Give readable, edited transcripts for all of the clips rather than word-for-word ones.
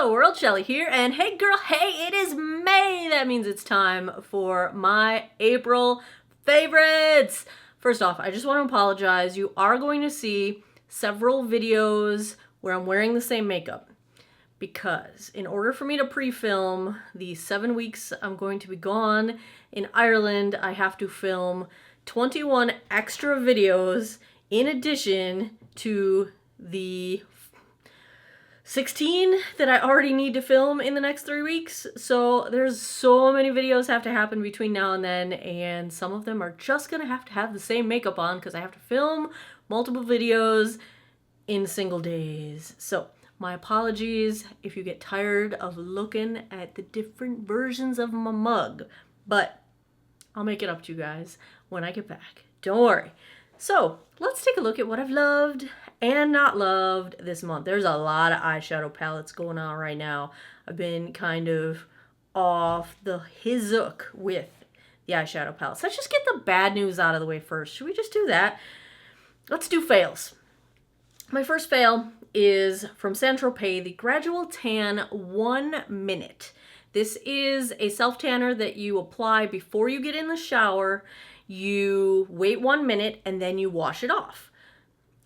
Hello world, Shelly here, and hey girl, hey, it is May! That means it's time for my April favorites! First off, I just want to apologize. You are going to see several videos where I'm wearing the same makeup. Because in order for me to pre-film the 7 weeks I'm going to be gone in Ireland, I have to film 21 extra videos in addition to the 16 that I already need to film in the next 3 weeks. So there's so many videos have to happen between now and then, and some of them are just gonna have to have the same makeup on because I have to film multiple videos in single days. So my apologies if you get tired of looking at the different versions of my mug, but I'll make it up to you guys when I get back. Don't worry. So let's take a look at what I've loved and not loved this month. There's a lot of eyeshadow palettes going on right now. I've been kind of off the hizook with the eyeshadow palettes. Let's just get the bad news out of the way first. Should we just do that? Let's do fails. My first fail is from Saint-Tropez, the Gradual Tan 1 Minute. This is a self-tanner that you apply before you get in the shower. You wait 1 minute and then you wash it off.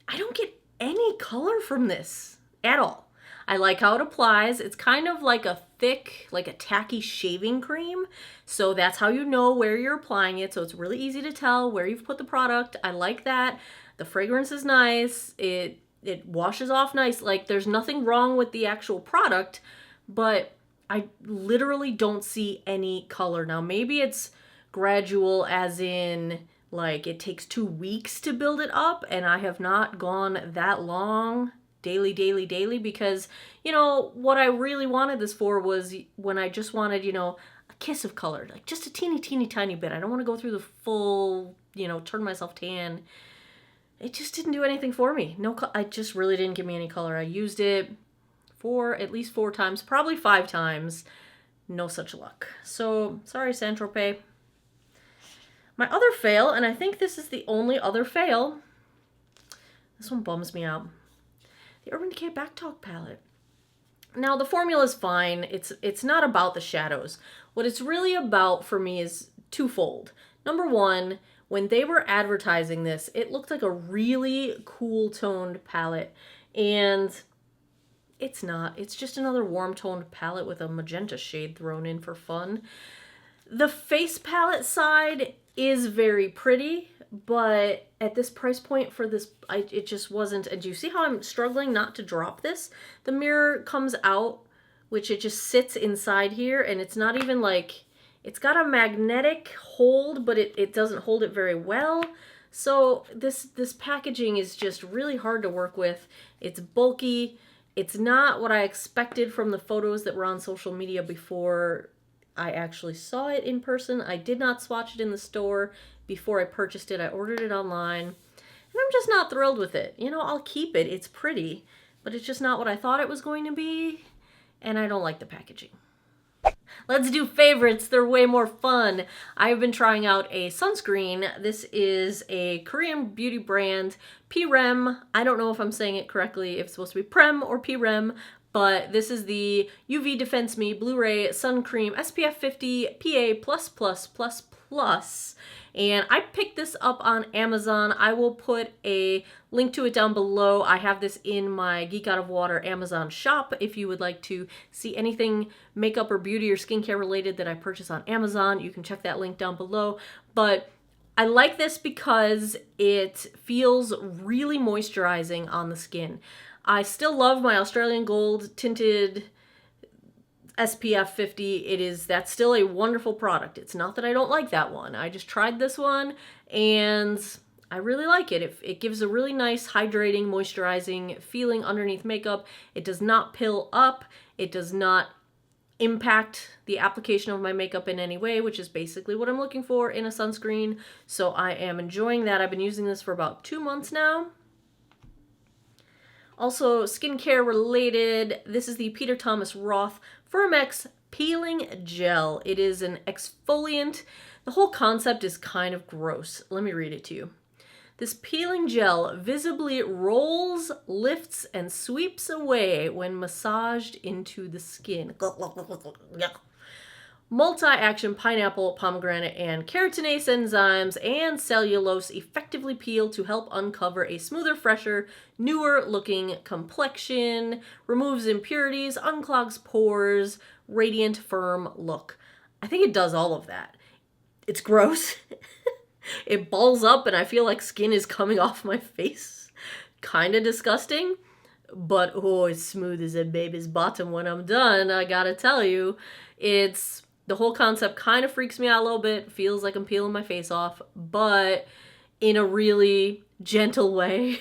I don't get any color from this at all. I like how it applies. It's kind of like a thick, like a tacky shaving cream. So that's how you know where you're applying it. So it's really easy to tell where you've put the product. I like that. The fragrance is nice. It washes off nice. Like, there's nothing wrong with the actual product, but I literally don't see any color. Now, maybe it's gradual as in, like, it takes 2 weeks to build it up, and I have not gone that long daily, because, you know, what I really wanted this for was when I just wanted, you know, a kiss of color, like just a teeny tiny bit. I don't want to go through the full, you know, turn myself tan. It just didn't do anything for me. I just really didn't give me any color. I used it for at least 4 times, probably 5 times. No such luck. So, sorry, Saint-Tropez. My other fail, and I think this is the only other fail, this one bums me out. The Urban Decay Balktalk palette. Now, the formula is fine. It's not about the shadows. What it's really about for me is twofold. Number one, when they were advertising this, it looked like a really cool toned palette, and it's not. It's just another warm toned palette with a magenta shade thrown in for fun. The face palette side is very pretty, but at this price point for this, it just wasn't. And do you see how I'm struggling not to drop this? The mirror comes out, which it just sits inside here, and it's not even like, it's got a magnetic hold, but it doesn't hold it very well. So this packaging is just really hard to work with. It's bulky. It's not what I expected from the photos that were on social media before I actually saw it in person. I did not swatch it in the store before I purchased it. I ordered it online, and I'm just not thrilled with it. You know, I'll keep it. It's pretty, but it's just not what I thought it was going to be, and I don't like the packaging. Let's do favorites. They're way more fun. I've been trying out a sunscreen. This is a Korean beauty brand, Prem. I don't know if I'm saying it correctly, if it's supposed to be Prem or Prem, but this is the UV Defense Me Blu-ray Sun Cream SPF 50 PA+++++. And I picked this up on Amazon. I will put a link to it down below. I have this in my Geek Out of Water Amazon shop if you would like to see anything makeup or beauty or skincare related that I purchase on Amazon. You can check that link down below. But I like this because it feels really moisturizing on the skin. I still love my Australian Gold tinted SPF 50. That's still a wonderful product. It's not that I don't like that one. I just tried this one and I really like it. It gives a really nice hydrating, moisturizing feeling underneath makeup. It does not pill up. It does not impact the application of my makeup in any way, which is basically what I'm looking for in a sunscreen. So I am enjoying that. I've been using this for about 2 months now. Also, skincare related, this is the Peter Thomas Roth Firmex Peeling Gel. It is an exfoliant. The whole concept is kind of gross. Let me read it to you. This peeling gel visibly rolls, lifts, and sweeps away when massaged into the skin. Multi-action pineapple, pomegranate, and keratinase enzymes and cellulose effectively peel to help uncover a smoother, fresher, newer looking complexion, removes impurities, unclogs pores, radiant, firm look. I think it does all of that. It's gross. It balls up and I feel like skin is coming off my face. Kind of disgusting. But oh, it's smooth as a baby's bottom when I'm done, I gotta tell you. The whole concept kind of freaks me out a little bit. Feels like I'm peeling my face off, but in a really gentle way.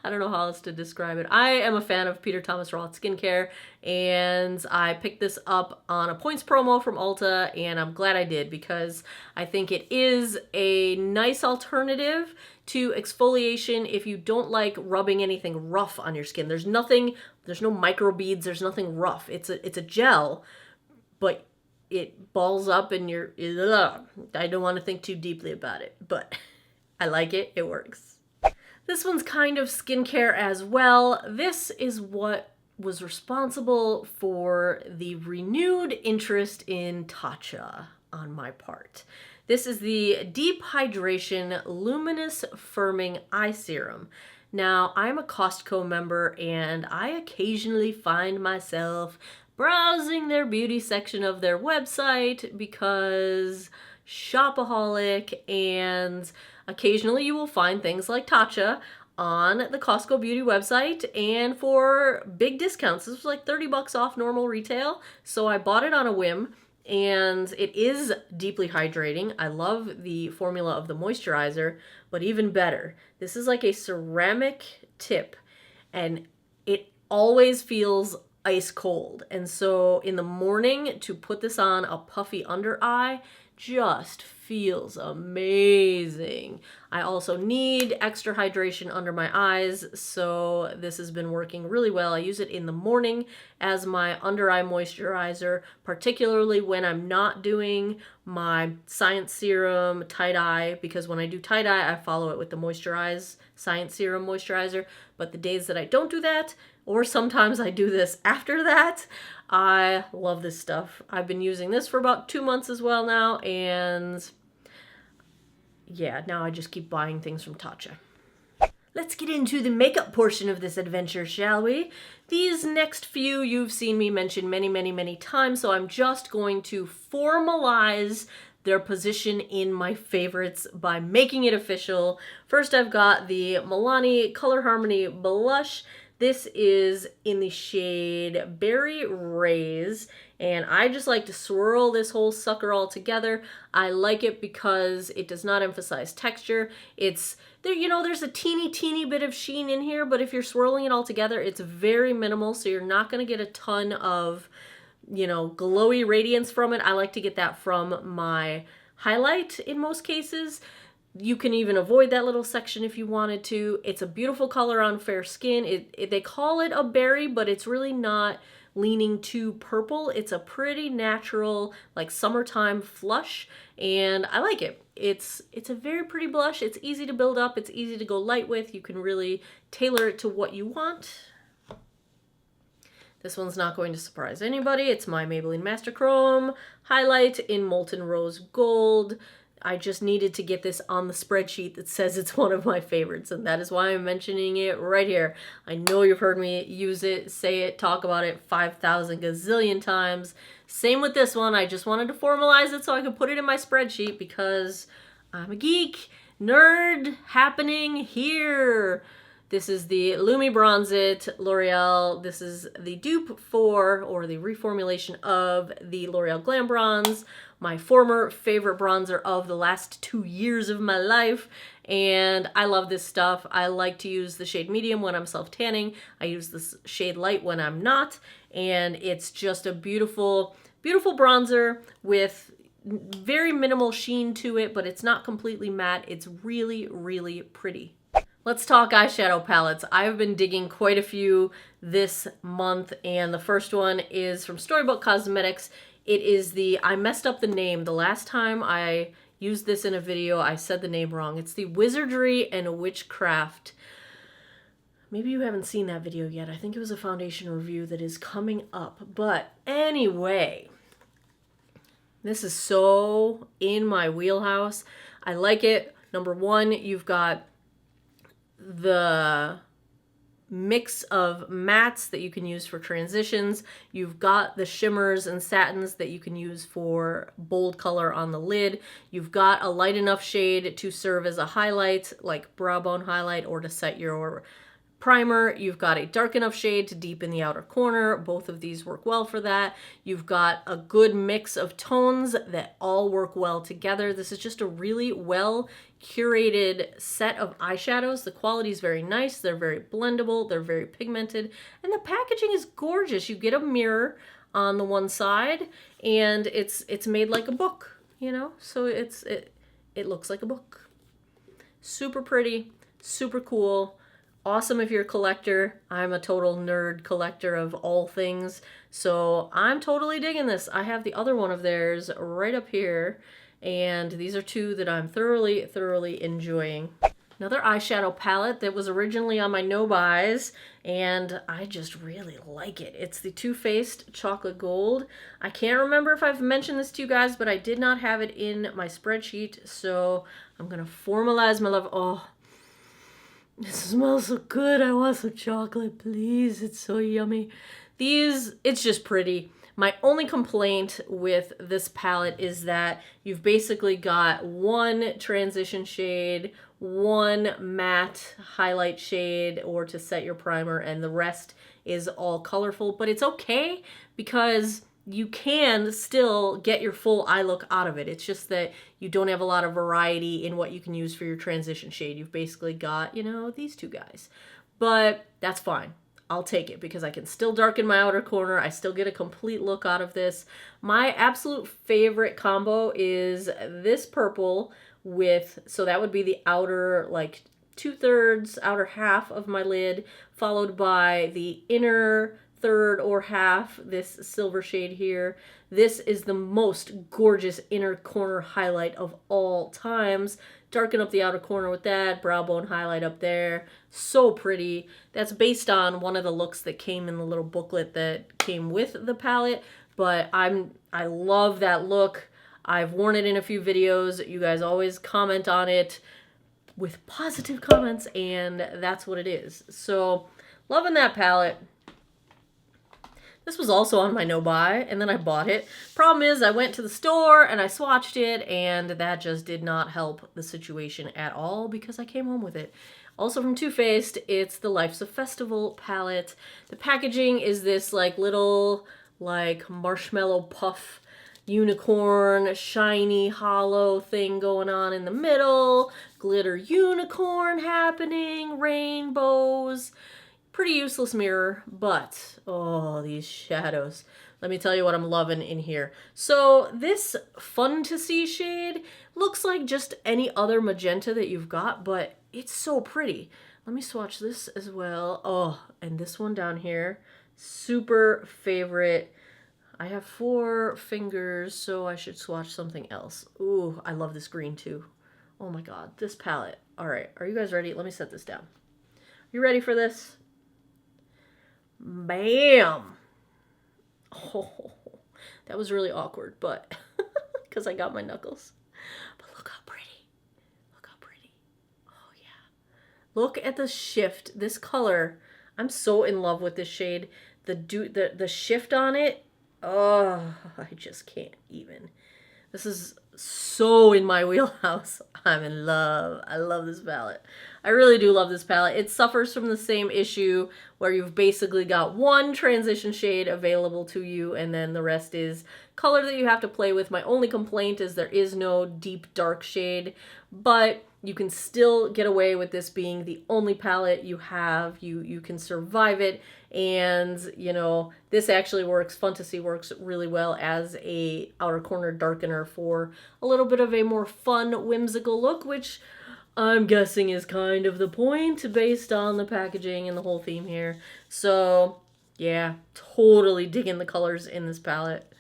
I don't know how else to describe it. I am a fan of Peter Thomas Roth skincare, and I picked this up on a points promo from Ulta, and I'm glad I did because I think it is a nice alternative to exfoliation if you don't like rubbing anything rough on your skin. There's no microbeads, there's nothing rough. It's a gel, but it balls up and I don't want to think too deeply about it, but I like it. It works. This one's kind of skincare as well. This is what was responsible for the renewed interest in Tatcha on my part. This is the Deep Hydration Luminous Firming Eye Serum. Now, I'm a Costco member and I occasionally find myself browsing their beauty section of their website because shopaholic, and occasionally you will find things like Tatcha on the Costco beauty website and for big discounts. This was like 30 bucks off normal retail, so I bought it on a whim. And it is deeply hydrating. I love the formula of the moisturizer, but even better, this is like a ceramic tip and it always feels ice cold. And so in the morning to put this on a puffy under eye just feels amazing. I also need extra hydration under my eyes, so this has been working really well. I use it in the morning as my under eye moisturizer, particularly when I'm not doing my Science Serum tight eye, because when I do tight eye, I follow it with the Moisturize Science Serum moisturizer. But the days that I don't do that, or sometimes I do this after that, I love this stuff. I've been using this for about 2 months as well now, and yeah, now I just keep buying things from Tatcha. Let's get into the makeup portion of this adventure, shall we? These next few you've seen me mention many times, so I'm just going to formalize their position in my favorites by making it official. First, I've got the Milani Color Harmony Blush. This is in the shade Berry Rays, and I just like to swirl this whole sucker all together. I like it because it does not emphasize texture. It's there, there's a teeny bit of sheen in here, but if you're swirling it all together, it's very minimal, so you're not going to get a ton of, glowy radiance from it. I like to get that from my highlight in most cases. You can even avoid that little section if you wanted to. It's a beautiful color on fair skin. They call it a berry, but it's really not leaning too purple. It's a pretty natural, like summertime flush, and I like it. It's a very pretty blush. It's easy to build up. It's easy to go light with. You can really tailor it to what you want. This one's not going to surprise anybody. It's my Maybelline Master Chrome highlight in Molten Rose Gold. I just needed to get this on the spreadsheet that says it's one of my favorites, and that is why I'm mentioning it right here. I know you've heard me use it, say it, talk about it 5,000 gazillion times. Same with this one. I just wanted to formalize it so I could put it in my spreadsheet because I'm a geek. Nerd happening here. This is the Lumi Bronze It L'Oreal. This is the dupe for, or the reformulation of, the L'Oreal Glam Bronze, my former favorite bronzer of the last 2 years of my life. And I love this stuff. I like to use the shade medium when I'm self-tanning. I use this shade light when I'm not. And it's just a beautiful, beautiful bronzer with very minimal sheen to it, but it's not completely matte. It's really, really pretty. Let's talk eyeshadow palettes. I've been digging quite a few this month, and the first one is from Storybook Cosmetics. It is the, I messed up the name the last time I used this in a video. I said the name wrong. It's the Wizardry and Witchcraft. Maybe you haven't seen that video yet. I think it was a foundation review that is coming up. But anyway, this is so in my wheelhouse. I like it. Number one, you've got the mix of mattes that you can use for transitions. You've got the shimmers and satins that you can use for bold color on the lid. You've got a light enough shade to serve as a highlight, like brow bone highlight, or to set your primer. You've got a dark enough shade to deepen the outer corner. Both of these work well for that. You've got a good mix of tones that all work well together. This is just a really well curated set of eyeshadows. The quality is very nice. They're very blendable. They're very pigmented. And the packaging is gorgeous. You get a mirror on the one side, and it's made like a book, you know? So it looks like a book. Super pretty, super cool. Awesome if you're a collector. I'm a total nerd collector of all things, so I'm totally digging this. I have the other one of theirs right up here, and these are two that I'm thoroughly enjoying. Another eyeshadow palette that was originally on my no-buys, and I just really like it. It's the Too Faced Chocolate Gold. I can't remember if I've mentioned this to you guys, but I did not have it in my spreadsheet, so I'm gonna formalize my love. Oh, it smells so good. I want some chocolate, please. It's so yummy. It's just pretty. My only complaint with this palette is that you've basically got one transition shade, one matte highlight shade or to set your primer, and the rest is all colorful. But it's okay because you can still get your full eye look out of it. It's just that you don't have a lot of variety in what you can use for your transition shade. You've basically got, you know, these two guys. But that's fine. I'll take it because I can still darken my outer corner. I still get a complete look out of this. My absolute favorite combo is this purple with, so that would be the outer, like 2/3, outer half of my lid, followed by the inner third or half, this silver shade here. This is the most gorgeous inner corner highlight of all times. Darken up the outer corner with that, brow bone highlight up there. So pretty. That's based on one of the looks that came in the little booklet that came with the palette, but I love that look. I've worn it in a few videos. You guys always comment on it with positive comments, and that's what it is. So, loving that palette. This was also on my no-buy, and then I bought it. Problem is, I went to the store, and I swatched it, and that just did not help the situation at all because I came home with it. Also from Too Faced, it's the Life's a Festival palette. The packaging is this like little like marshmallow puff unicorn, shiny, hollow thing going on in the middle. Glitter unicorn happening, rainbows. Pretty useless mirror, but oh, these shadows. Let me tell you what I'm loving in here. So this Fun to See shade looks like just any other magenta that you've got, but it's so pretty. Let me swatch this as well. Oh, and this one down here, super favorite. I have 4 fingers, so I should swatch something else. Ooh, I love this green too. Oh my God, this palette. All right, are you guys ready? Let me set this down. You ready for this? Bam! Oh, that was really awkward, but because I got my knuckles. But look how pretty. Look how pretty. Oh yeah. Look at the shift. This color. I'm so in love with this shade. The shift on it. Oh, I just can't even. This is so in my wheelhouse. I'm in love. I love this palette. I really do love this palette. It suffers from the same issue where you've basically got one transition shade available to you and then the rest is color that you have to play with. My only complaint is there is no deep dark shade, but you can still get away with this being the only palette you have. You can survive it, and you know, this actually works. Fun to See works really well as a outer corner darkener for a little bit of a more fun, whimsical look, which I'm guessing is kind of the point based on the packaging and the whole theme here. So yeah, totally digging the colors in this palette.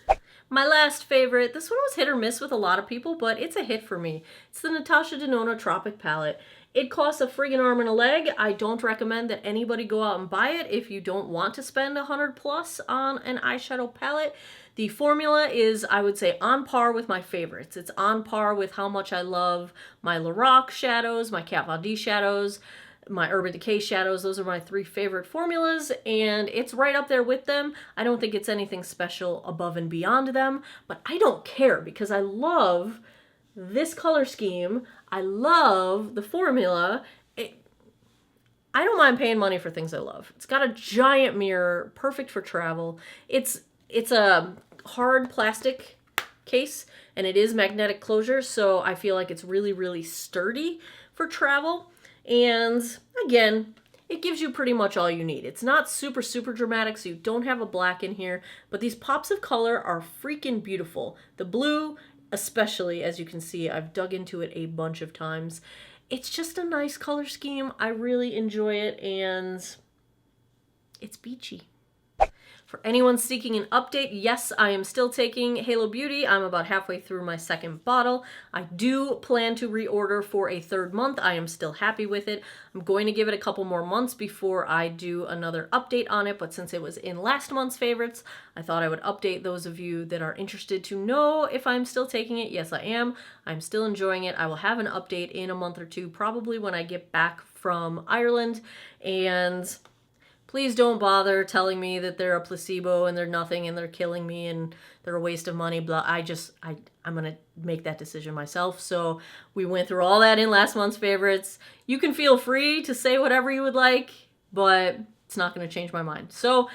My last favorite, this one was hit or miss with a lot of people, but it's a hit for me. It's the Natasha Denona Tropic palette. It costs a friggin' arm and a leg. I don't recommend that anybody go out and buy it if you don't want to spend $100+ on an eyeshadow palette. The formula is, I would say, on par with my favorites. It's on par with how much I love my Lorac shadows, my Kat Von D shadows, my Urban Decay shadows. Those are my 3 favorite formulas, and it's right up there with them. I don't think it's anything special above and beyond them, but I don't care because I love this color scheme. I love the formula. I don't mind paying money for things I love. It's got a giant mirror, perfect for travel. It's a hard plastic case, and it is magnetic closure, so I feel like it's really, really sturdy for travel. And again, it gives you pretty much all you need. It's not super, super dramatic, so you don't have a black in here, but these pops of color are freaking beautiful. The blue, especially, as you can see, I've dug into it a bunch of times. It's just a nice color scheme. I really enjoy it, and it's beachy. For anyone seeking an update, yes, I am still taking Halo Beauty. I'm about halfway through my 2nd bottle. I do plan to reorder for a 3rd month. I am still happy with it. I'm going to give it a couple more months before I do another update on it, but since it was in last month's favorites, I thought I would update those of you that are interested to know if I'm still taking it. Yes, I am. I'm still enjoying it. I will have an update in a month or 2, probably when I get back from Ireland, and please don't bother telling me that they're a placebo and they're nothing and they're killing me and they're a waste of money, blah. I'm going to make that decision myself. So we went through all that in last month's favorites. You can feel free to say whatever you would like, but it's not going to change my mind. So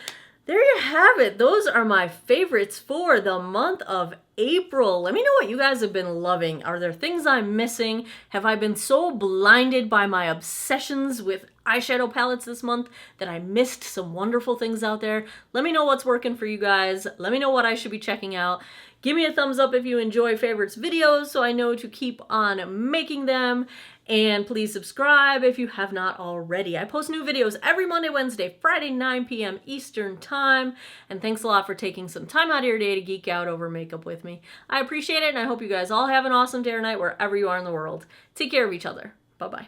there you have it. Those are my favorites for the month of April. Let me know what you guys have been loving. Are there things I'm missing? Have I been so blinded by my obsessions with eyeshadow palettes this month that I missed some wonderful things out there? Let me know what's working for you guys. Let me know what I should be checking out. Give me a thumbs up if you enjoy favorites videos so I know to keep on making them. And please subscribe if you have not already. I post new videos every Monday, Wednesday, Friday, 9 p.m. Eastern Time. And thanks a lot for taking some time out of your day to geek out over makeup with me. I appreciate it, and I hope you guys all have an awesome day or night wherever you are in the world. Take care of each other. Bye-bye.